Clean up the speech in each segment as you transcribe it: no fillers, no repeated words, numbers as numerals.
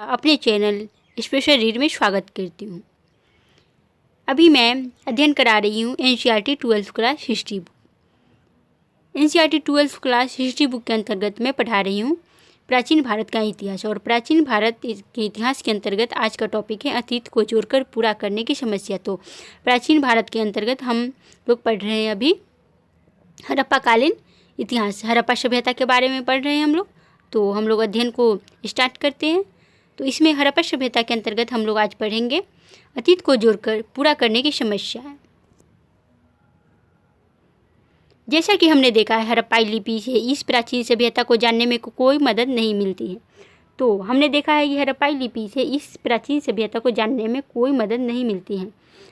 अपने channel special read में स्वागत करती हूँ। अभी मैं अध्ययन करा रही हूँ NCERT 12th class history book. NCERT 12th class history book के अंतर्गत मैं पढ़ा रही हूँ प्राचीन भारत का इतिहास। और प्राचीन भारत के इतिहास के अंतर्गत आज का टॉपिक है अतीत को जोड़कर पूरा करने की समस्या। तो प्राचीन भारत के अंतर्गत हम लोग पढ़ रहे हैं अभी हड़प्पाकालीन इतिहास, हड़प्पा सभ्यता के बारे में पढ़ रहे हैं हम लोग। तो हम लोग अध्ययन को स्टार्ट करते हैं। तो इसमें हड़प्पा सभ्यता के अंतर्गत हम लोग आज पढ़ेंगे अतीत को जोड़कर पूरा करने की समस्या है। जैसा कि हमने देखा है, हड़प्पाई लिपि से इस प्राचीन सभ्यता को जानने में कोई मदद नहीं मिलती है। तो हमने देखा है कि हड़प्पाई लिपि से इस प्राचीन सभ्यता को जानने में कोई मदद नहीं मिलती है,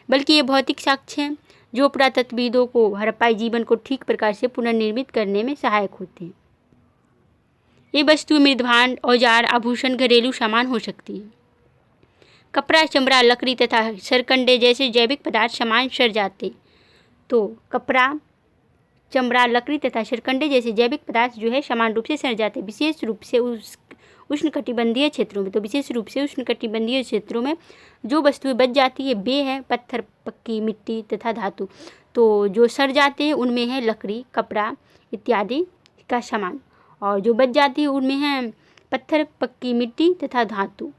बल्कि ये भौतिक साक्ष्य हैं जो पुरातत्वविदों को हड़प्पाई जीवन को ठीक प्रकार से पुनर्निर्मित करने में सहायक होते हैं। ये वस्तु मृदभांड, औजार, आभूषण, घरेलू सामान हो सकती है। कपड़ा, चमड़ा, लकड़ी तथा सरकंडे जैसे जैविक पदार्थ समान सड़ जाते। तो कपड़ा, चमड़ा, लकड़ी तथा सरकंडे जैसे जैविक पदार्थ जो है समान रूप से सड़ जाते, विशेष रूप से उष्णकटिबंधीय क्षेत्रों में। तो विशेष रूप से उष्णकटिबंधीय क्षेत्रों में जो वस्तुएं बच जाती है वे हैं पत्थर, पक्की मिट्टी तथा धातु। तो जो सड़ जाते हैं उनमें है लकड़ी, कपड़ा इत्यादि का सामान, और जो बच जाती है उनमें है पत्थर, पक्की मिट्टी तथा धातु।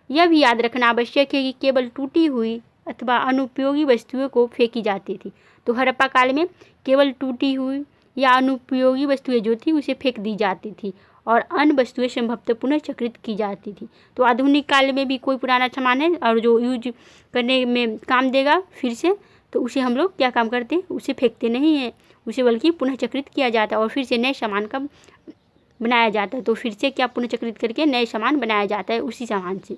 यह भी याद रखना आवश्यक है कि केवल टूटी हुई अथवा अनुपयोगी वस्तुओं को फेंकी जाती थी। तो हड़प्पा काल में केवल टूटी हुई या अनुपयोगी वस्तुएं जो थी उसे फेंक दी जाती थी और अन्य वस्तुएं संभवतः पुनर्चक्रित की जाती थी। तो आधुनिक काल में भी कोई पुराना सामान है और जो यूज करने में काम देगा फिर से, तो उसे हम लोग क्या काम करते हैं, उसे फेंकते नहीं हैं, उसे बल्कि पुनःचक्रित किया जाता है और फिर से नए सामान का बनाया जाता है। तो फिर से क्या पुनःचक्रित करके नए सामान बनाया जाता है उसी सामान से।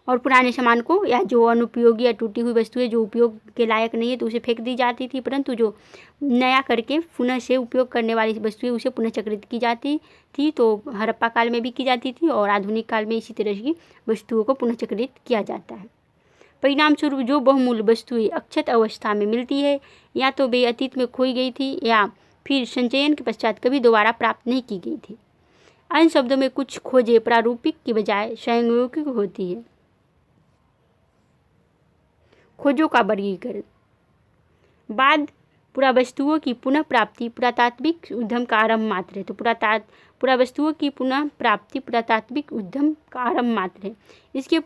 और पुराने सामान को या जो अनुपयोगी या टूटी हुई वस्तुएं जो उपयोग के लायक नहीं है तो उसे फेंक दी जाती थी, परंतु जो नया करके पुनः से उपयोग करने वाली वस्तुएं उसे पुनःचक्रित की जाती थी। तो हड़प्पा काल में भी की जाती थी और आधुनिक काल में इसी तरह की वस्तुओं को पुनःचक्रित किया जाता है। परिणाम स्वरूप जो बहुमूल्य वस्तुएं अक्षत अवस्था में मिलती है या तो वे अतीत में खोई गई थी या फिर संचयन के पश्चात कभी दोबारा प्राप्त नहीं की गई थी। अन्य शब्दों में कुछ खोजें प्रारूपिक की बजाय संयोगिक होती है। खोजों का वर्गीकरण। बाद पुरावस्तुओं की पुनः प्राप्ति पुरातात्विक उद्यम का आरंभ मात्र है। तो पुरावस्तुओं की पुनः प्राप्ति पुरातात्विक उद्यम का आरंभ मात्र है। इसके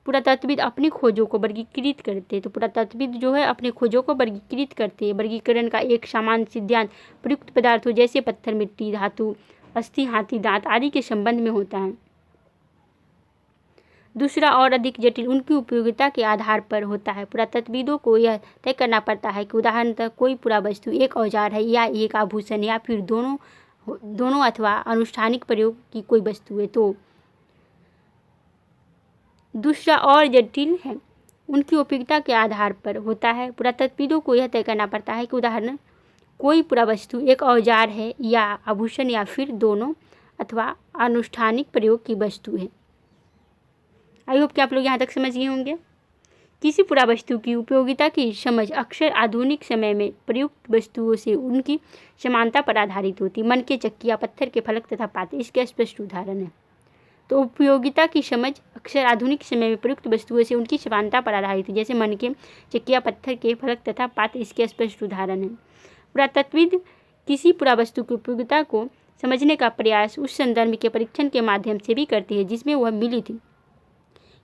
पुरातत्वविद अपनी खोजों को वर्गीकृत करते हैं। तो पुरातत्वविद जो है अपने खोजों को वर्गीकृत करते हैं। वर्गीकरण का एक सामान्य सिद्धांत प्रयुक्त पदार्थों जैसे पत्थर, मिट्टी, धातु, अस्थि, हाथी दांत आदि के संबंध में होता है। दूसरा और अधिक जटिल उनकी उपयोगिता के आधार पर होता है। पुरातत्वविदों को यह तय करना पड़ता है कि उदाहरणतः कोई पुरावस्तु एक औजार है या एक आभूषण या फिर दोनों अथवा अनुष्ठानिक प्रयोग की कोई वस्तु है। तो दूसरा और जटिल है उनकी उपयोगिता के आधार पर होता है। पुरातत्वविदों को यह तय करना पड़ता है कि उदाहरण कोई पुरावस्तु एक औजार है या आभूषण या फिर दोनों अथवा अनुष्ठानिक प्रयोग की वस्तु है। आई होप कि आप लोग यहाँ तक समझ गए होंगे। किसी पुरावस्तु की उपयोगिता की समझ अक्सर आधुनिक समय में प्रयुक्त वस्तुओं से उनकी समानता पर आधारित होती। मन के चक्कियाँ, पत्थर के फलक तथा पाते इसके स्पष्ट उदाहरण है। तो उपयोगिता की समझ अक्सर आधुनिक समय में प्रयुक्त वस्तुओं से उनकी समानता पर आधारित है, जैसे मन के चक्कियाँ, पत्थर के फलक तथा पात्र इसके स्पष्ट उदाहरण है। पुरातत्वविद किसी पुरावस्तु की उपयोगिता को समझने का प्रयास उस संदर्भ के परीक्षण के माध्यम से भी करते हैं जिसमें वह मिली थी।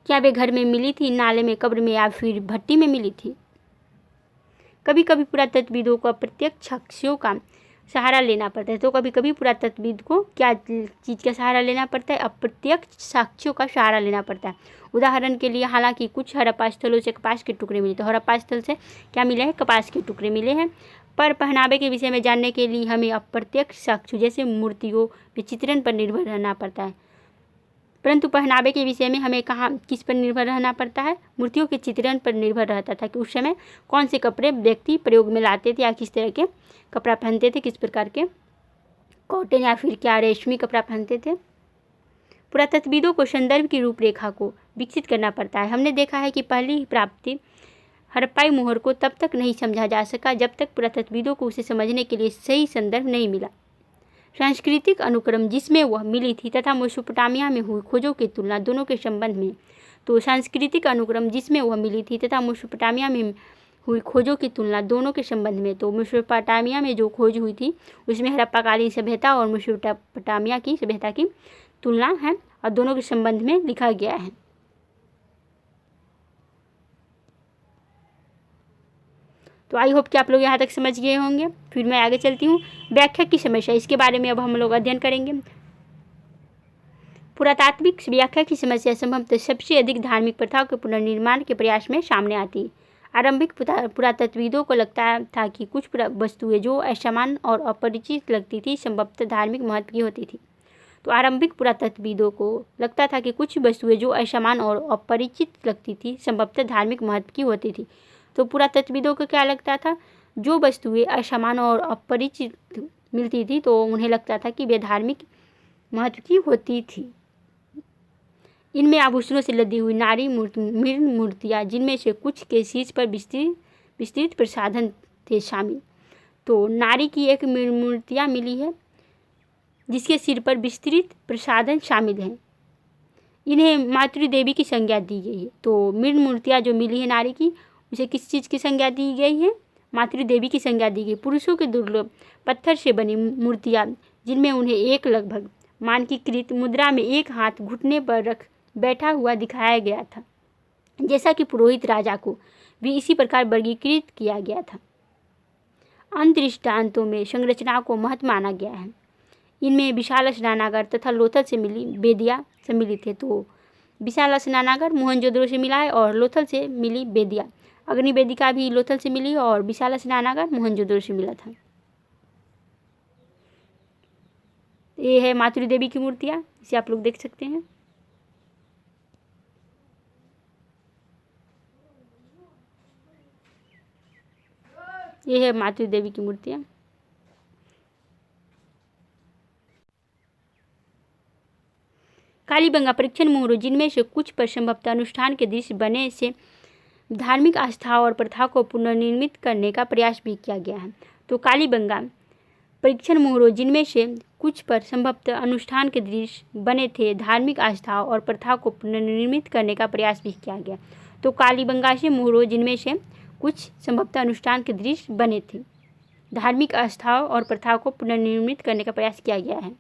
क्या वे घर में मिली थी, नाले में, कब्र में या फिर भट्टी में मिली थी। कभी कभी पुरातत्वविदों को अप्रत्यक्ष साक्ष्यों का सहारा लेना पड़ता है। तो कभी कभी पुरातत्वविद को क्या चीज़ का सहारा लेना पड़ता है, अप्रत्यक्ष साक्ष्यों का सहारा लेना पड़ता है। उदाहरण के लिए हालांकि कुछ हड़प्पा स्थलों से कपास के टुकड़े मिले, तो हड़प्पा स्थल से क्या मिले हैं, कपास के टुकड़े मिले हैं। पर पहनावे के विषय में जानने के लिए हमें अप्रत्यक्ष साक्ष्य जैसे मूर्तियों में चित्रण पर निर्भर रहना पड़ता है। परंतु पहनावे के विषय में हमें किस पर निर्भर रहना पड़ता है, मूर्तियों के चित्रण पर निर्भर रहता था कि उस समय कौन से कपड़े व्यक्ति प्रयोग में लाते थे या किस तरह के कपड़ा पहनते थे, किस प्रकार के कॉटन या फिर क्या रेशमी कपड़ा पहनते थे। पुरातत्वविदों को संदर्भ की रूपरेखा को विकसित करना पड़ता है। हमने देखा है कि पहली प्राप्ति हड़प्पाई मोहर को तब तक नहीं समझा जा सका जब तक पुरातत्वविदों को उसे समझने के लिए सही संदर्भ नहीं मिला। सांस्कृतिक अनुक्रम जिसमें वह मिली थी तथा मेसोपोटामिया में हुई खोजों की तुलना दोनों के संबंध में। तो सांस्कृतिक अनुक्रम जिसमें वह मिली थी तथा मेसोपोटामिया में हुई खोजों की तुलना दोनों के संबंध में। तो मेसोपोटामिया में जो खोज हुई थी उसमें हड़प्पाकालीन सभ्यता और मेसोपोटामिया की सभ्यता की तुलना है और दोनों के संबंध में लिखा गया है। तो आई होप कि आप लोग यहाँ तक समझ गए होंगे। फिर मैं आगे चलती हूँ। व्याख्या की समस्या, इसके बारे में अब हम लोग अध्ययन करेंगे। पुरातात्विक व्याख्या की समस्या संभवतः सबसे अधिक धार्मिक प्रथाओं के पुनर्निर्माण के प्रयास में सामने आती है। आरंभिक पुरातत्वविदों को लगता था कि कुछ वस्तुएं जो असमान और अपरिचित लगती थी संभवतः धार्मिक महत्व की होती थी। तो आरंभिक पुरातत्वविदों को लगता था कि कुछ वस्तुएं जो असमान और अपरिचित लगती थी संभवतः धार्मिक महत्व की होती थी। तो पुरातत्वविदों को क्या लगता था, जो वस्तुएं असमान और अपरिचित मिलती थी तो उन्हें लगता था कि वे धार्मिक महत्व की होती थी। इनमें आभूषणों से लदी हुई नारी मृण मूर्तियाँ, जिनमें से कुछ के शीर्ष पर विस्तृत प्रसाधन थे, शामिल। तो नारी की एक मृण मूर्तियाँ मिली है जिसके सिर पर विस्तृत प्रसाधन शामिल हैं। इन्हें मातृ देवी की संज्ञा दी गई है। तो मृण मूर्तियाँ जो मिली है नारी की, उसे किस चीज़ की संज्ञा दी गई है? मातृ देवी की संज्ञा दी गई। पुरुषों के दुर्लभ पत्थर से बनी मूर्तियाँ, जिनमें उन्हें एक लगभग मानकीकृत मुद्रा में एक हाथ घुटने पर रख बैठा हुआ दिखाया गया था, जैसा कि पुरोहित राजा को भी इसी प्रकार वर्गीकृत किया गया था। अन्य दृष्टांतों में संरचनाओं को महत्व माना गया है। इनमें विशाल स्नानागार तथा लोथल से मिली वेदियाँ सम्मिलित है। तो विशाल स्नानागार मोहनजोदड़ो से मिला है और लोथल से मिली वेदियाँ, अग्नि वेदिका भी लोथल से मिली और विशाल स्नानागार मोहनजोदड़ो से मिला था। ये है मातृ देवी की मूर्तियाँ, इसे आप लोग देख सकते हैं। ये है मातृ देवी की मूर्तियाँ। कालीबंगा परीक्षण मोहरों, जिनमें से कुछ पर संभवतः अनुष्ठान के दृश्य बने से धार्मिक आस्थाओं और प्रथा को पुनर्निर्मित करने का प्रयास भी किया गया है। तो कालीबंगा परीक्षण मोहरों, जिनमें से कुछ पर संभवतः अनुष्ठान के दृश्य बने थे, धार्मिक आस्थाओं और प्रथा को पुनर्निर्मित करने का प्रयास भी किया गया। तो कालीबंगा से मोहरों, जिनमें से कुछ संभवतः अनुष्ठान के दृश्य बने थे, धार्मिक आस्थाओं और प्रथाओं को पुनर्निर्मित करने का प्रयास किया गया है।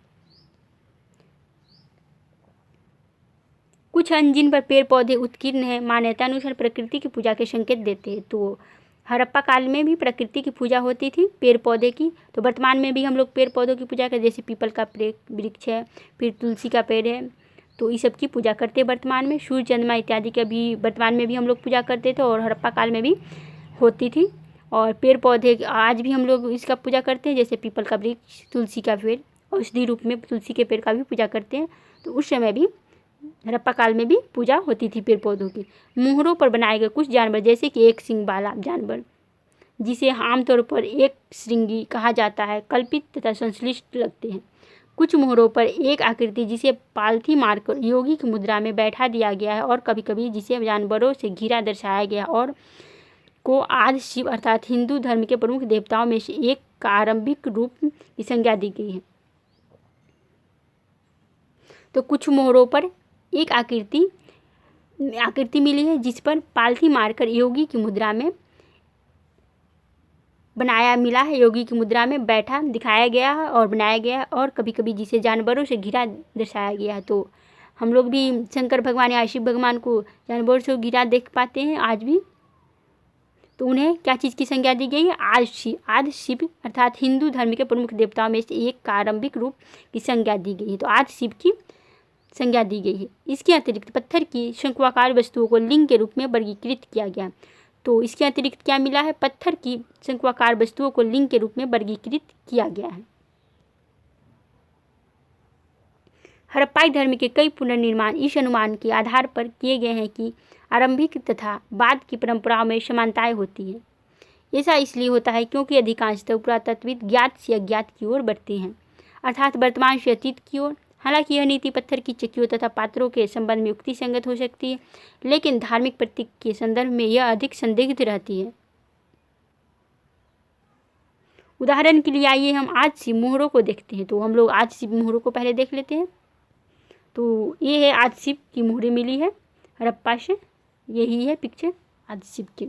कुछ अन्य जिन पर पेड़ पौधे उत्कीर्ण हैं, मान्यता अनुसार प्रकृति की पूजा के संकेत देते हैं। तो हड़प्पा काल में भी प्रकृति की पूजा होती थी, पेड़ पौधे की। तो वर्तमान में भी हम लोग पेड़ पौधों की पूजा करते, जैसे पीपल का वृक्ष है, फिर तुलसी का पेड़ है, तो इस सब की पूजा करते हैं वर्तमान में। सूर्य चंद्रमा इत्यादि का भी वर्तमान में भी हम लोग पूजा करते थे और हड़प्पा काल में भी होती थी। और पेड़ पौधे आज भी हम लोग इसका पूजा करते हैं, जैसे पीपल का वृक्ष, तुलसी का पेड़, औषधि रूप में तुलसी के पेड़ का भी पूजा करते हैं। तो उस समय भी हड़प्पा काल में भी पूजा होती थी पेड़ पौधों की। मोहरों पर बनाए गए कुछ जानवर, जैसे कि एक सींग वाला जानवर, जिसे आमतौर पर एक श्रृंगी कहा जाता है, कल्पित तथा संश्लिष्ट लगते हैं। कुछ मोहरों पर एक आकृति, जिसे पालथी मारकर योगी की मुद्रा में बैठा दिया गया है, और कभी कभी जिसे जानवरों से घिरा दर्शाया गया और को आदि शिव अर्थात हिंदू धर्म के प्रमुख देवताओं में से एक का आरंभिक रूप की संज्ञा दी गई है। तो कुछ मोहरों पर एक आकृति मिली है, जिस पर पालथी मारकर योगी की मुद्रा में मिला है, योगी की मुद्रा में बैठा दिखाया गया है और बनाया गया है, और कभी कभी जिसे जानवरों से घिरा दर्शाया गया है। तो हम लोग भी शंकर भगवान या शिव भगवान को जानवरों से घिरा देख पाते हैं आज भी। तो उन्हें क्या चीज़ की संज्ञा दी गई है? आदि शिव अर्थात हिंदू धर्म के प्रमुख देवताओं में से एक का आरंभिक रूप की संज्ञा दी गई है। तो आदि शिव की संज्ञा दी गई है। इसके अतिरिक्त पत्थर की शंक्वाकार वस्तुओं को लिंग के रूप में वर्गीकृत किया गया। तो इसके अतिरिक्त क्या मिला है? पत्थर की शंक्वाकार वस्तुओं को लिंग के रूप में वर्गीकृत किया गया है। हड़प्पाई धर्म के कई पुनर्निर्माण इस अनुमान के आधार पर किए गए हैं कि आरंभिक तथा बाद की परंपराओं में समानताएं होती हैं। ऐसा इसलिए होता है क्योंकि अधिकांशतः पुरातत्वविद ज्ञात से अज्ञात की ओर बढ़ते हैं, अर्थात वर्तमान से अतीत की ओर। हालांकि यह नीति पत्थर की चक्कियों तथा पात्रों के संबंध में युक्ति संगत हो सकती है, लेकिन धार्मिक प्रतीक के संदर्भ में यह अधिक संदिग्ध रहती है। उदाहरण के लिए आइए हम आज शिव मोहरों को देखते हैं। तो हम लोग आज शिव मोहरों को पहले देख लेते हैं। तो ये है आज शिव की मोहरें मिली है हड़प्पा से, यही है पिक्चर आज शिव की।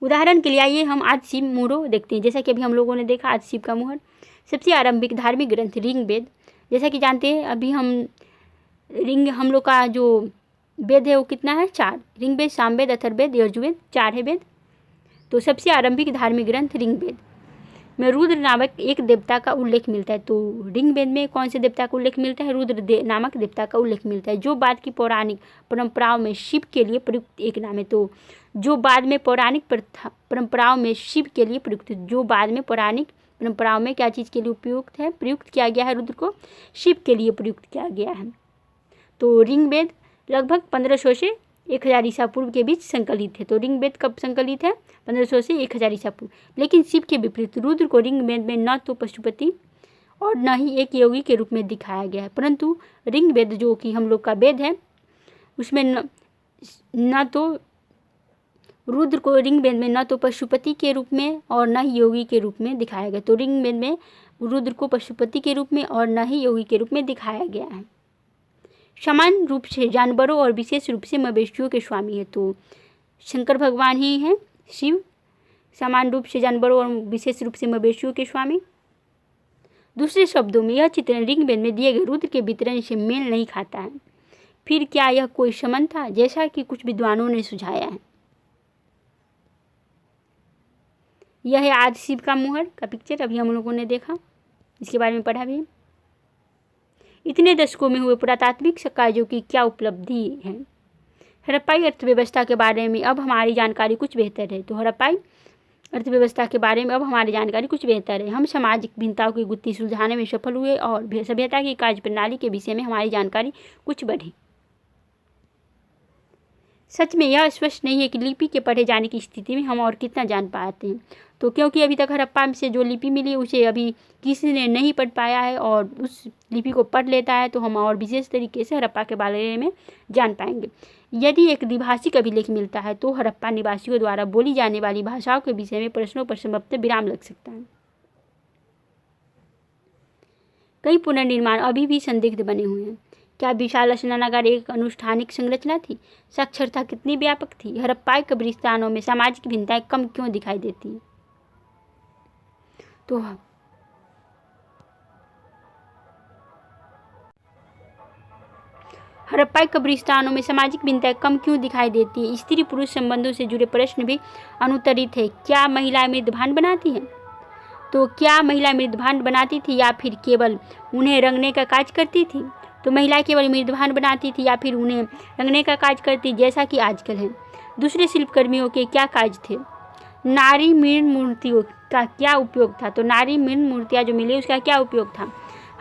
उदाहरण के लिए आइए हम आज शिव मोहरों देखते हैं। जैसा कि अभी हम लोगों ने देखा आज शिव का मोहर। सबसे आरंभिक धार्मिक ग्रंथ ऋग्वेद, जैसा कि जानते हैं अभी हम लोग का जो वेद है वो कितना है, 4। ऋग्वेद, सामवेद, अथर्ववेद, यजुर्वेद, 4 है वेद। तो सबसे आरंभिक धार्मिक ग्रंथ ऋग्वेद में रुद्र नामक एक देवता का उल्लेख मिलता है। तो ऋग्वेद में कौन से देवता का उल्लेख मिलता है, रुद्र नामक देवता का उल्लेख मिलता है, जो बाद की पौराणिक परंपराओं में शिव के लिए प्रयुक्त एक नाम है। तो जो बाद में पौराणिक परंपराओं में शिव के लिए प्रयुक्त, जो बाद में पौराणिक परंपराओं में क्या चीज़ के लिए उपयुक्त है, प्रयुक्त किया गया है, रुद्र को शिव के लिए प्रयुक्त किया गया है। तो ऋग्वेद लगभग 1500 से 1000 ईसा पूर्व के बीच संकलित है। तो ऋग्वेद कब संकलित है, 1500 से 1000 ईसा पूर्व। लेकिन शिव के विपरीत रुद्र को ऋग्वेद में न तो पशुपति और न ही एक योगी के रूप में दिखाया गया है, परंतु ऋग्वेद जो कि हम लोग का वेद है उसमें न तो रुद्र को ऋग्वेद में न तो पशुपति के रूप में और न ही योगी के रूप में दिखाया गया। तो ऋग्वेद में रुद्र को पशुपति के रूप में और न ही योगी के रूप में दिखाया गया है। समान रूप से जानवरों और विशेष रूप से मवेशियों के स्वामी है। तो शंकर भगवान ही हैं शिव, समान रूप से जानवरों और विशेष रूप से मवेशियों के स्वामी। दूसरे शब्दों में यह चित्रण ऋग्वेद में दिए गए रुद्र के वितरण से मेल नहीं खाता है। फिर क्या यह कोई शमन था, जैसा कि कुछ विद्वानों ने सुझाया है। यह है आज शिव का मोहर का पिक्चर, अभी हम लोगों ने देखा, इसके बारे में पढ़ा भी। इतने दशकों में हुए पुरातात्विक कार्यों की क्या उपलब्धि है। हड़प्पाई अर्थव्यवस्था के बारे में अब हमारी जानकारी कुछ बेहतर है। तो हड़प्पाई अर्थव्यवस्था के बारे में अब हमारी जानकारी कुछ बेहतर है। हम सामाजिक भिन्नताओं की गुत्थी सुलझाने में सफल हुए और सभ्यता की कार्य प्रणाली के विषय में हमारी जानकारी कुछ बढ़ी। सच में यह स्पष्ट नहीं है कि लिपि के पढ़े जाने की स्थिति में हम और कितना जान पाते हैं। तो क्योंकि अभी तक हड़प्पा से जो लिपि मिली उसे अभी किसी ने नहीं पढ़ पाया है और उस लिपि को पढ़ लेता है, तो हम और विशेष तरीके से हड़प्पा के बारे में जान पाएंगे। यदि एक द्विभाषिक अभिलेख मिलता है तो हड़प्पा निवासियों द्वारा बोली जाने वाली भाषाओं के विषय में प्रश्नों पर संभवतः विराम लग सकता है। कई पुनर्निर्माण अभी भी संदिग्ध बने हुए हैं। क्या विशाल स्नानागार एक अनुष्ठानिक संरचना थी? साक्षरता कितनी व्यापक थी? हड़प्पाई कब्रिस्तानों में सामाजिक भिन्नताएं कम क्यों दिखाई देती हैं? तो हड़प्पाई कब्रिस्तानों में सामाजिक भिन्नताएं कम क्यों दिखाई देती है? स्त्री पुरुष संबंधों से जुड़े प्रश्न भी अनुत्तरित है। क्या महिलाएं मृदभांड बनाती हैं? तो क्या महिला मृदभांड बनाती थी या फिर केवल उन्हें रंगने का कार्य करती थी? तो महिलाएं केवल मृदभांड बनाती थी या फिर उन्हें रंगने का कार्य करती, जैसा कि आजकल है। दूसरे शिल्पकर्मियों के क्या कार्य थे? नारी मृण मूर्तियों का क्या उपयोग था? तो नारी मृण मूर्तियाँ जो मिली उसका क्या उपयोग था?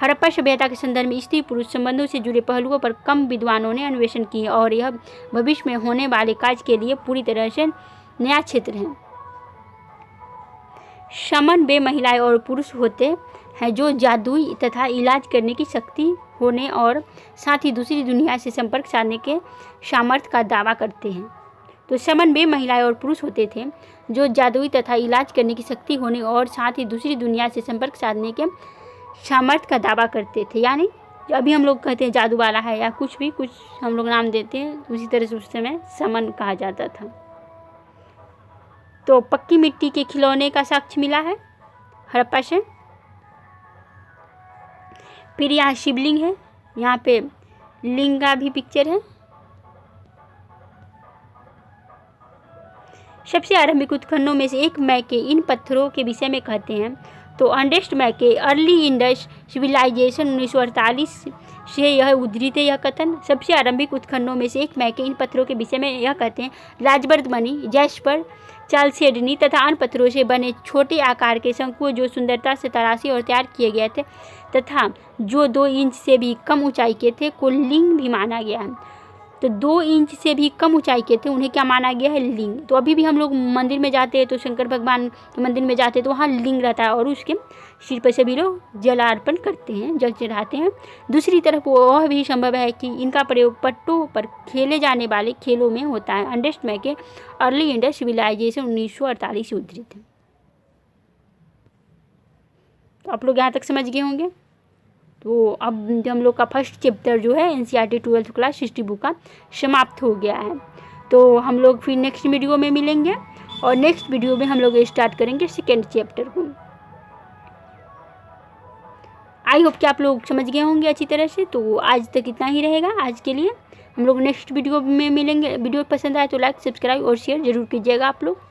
हड़प्पा सभ्यता के संदर्भ में स्त्री पुरुष संबंधों से जुड़े पहलुओं पर कम विद्वानों ने अन्वेषण किए और यह भविष्य में होने वाले कार्य के लिए पूरी तरह से नया क्षेत्र है। शमन वे महिलाएं और पुरुष होते हैं जो जादुई तथा इलाज करने की शक्ति होने और साथ ही दूसरी दुनिया से संपर्क साधने के सामर्थ्य का दावा करते हैं। तो शमन वे महिलाएं और पुरुष होते थे जो जादुई तथा इलाज करने की शक्ति होने और साथ ही दूसरी दुनिया से संपर्क साधने के सामर्थ्य का दावा करते थे। यानी जो अभी हम लोग कहते हैं जादू वाला है या कुछ भी कुछ हम लोग नाम देते हैं, उसी तरह से उस समय शमन कहा जाता था। तो पक्की मिट्टी के खिलौने का साक्ष्य मिला है हड़प्पा से। फिर यहाँ शिवलिंग है, यहाँ पे लिंग का भी पिक्चर है। सबसे आरंभिक उत्खननों में से एक मैके इन पत्थरों के विषय में कहते हैं। तो अंडेस्ट मैके अर्ली इंडस सिविलाइजेशन 1948 से यह उद्धृत है। यह कथन सबसे आरंभिक उत्खननों में से एक मैके इन पत्थरों के विषय में यह कहते हैं, राजवर्ध मणि, जैस्पर, चालसेडनी तथा अन्य पत्थरों से बने छोटे आकार के शंकुओं जो सुंदरता से तराशी और तैयार किए गए थे तथा जो 2 इंच से भी कम ऊंचाई के थे को लिंग भी माना गया है। तो 2 इंच से भी कम ऊंचाई के थे उन्हें क्या माना गया है? लिंग। तो अभी भी हम लोग मंदिर में जाते हैं तो शंकर भगवान के मंदिर में जाते हैं तो वहाँ लिंग रहता है और उसके सिर पर सभी लोग जल अर्पण करते हैं, जल चढ़ाते हैं। दूसरी तरफ वह भी संभव है कि इनका प्रयोग पट्टों पर खेले जाने वाले खेलों में होता है। अर्नेस्ट में के अर्ली इंडस सिविलाइजेशन 1948 से उद्धृत है। तो आप लोग यहाँ तक समझ गए होंगे। तो अब हम लोग का फर्स्ट चैप्टर जो है NCERT 12th class history book का समाप्त हो गया है। तो हम लोग फिर नेक्स्ट वीडियो में मिलेंगे और नेक्स्ट वीडियो में हम लोग स्टार्ट करेंगे सेकेंड चैप्टर को। आई होप कि आप लोग समझ गए होंगे अच्छी तरह से। तो आज तक इतना ही रहेगा आज के लिए। हम लोग नेक्स्ट वीडियो में मिलेंगे। वीडियो पसंद आए तो लाइक, सब्सक्राइब और शेयर जरूर कीजिएगा आप लोग।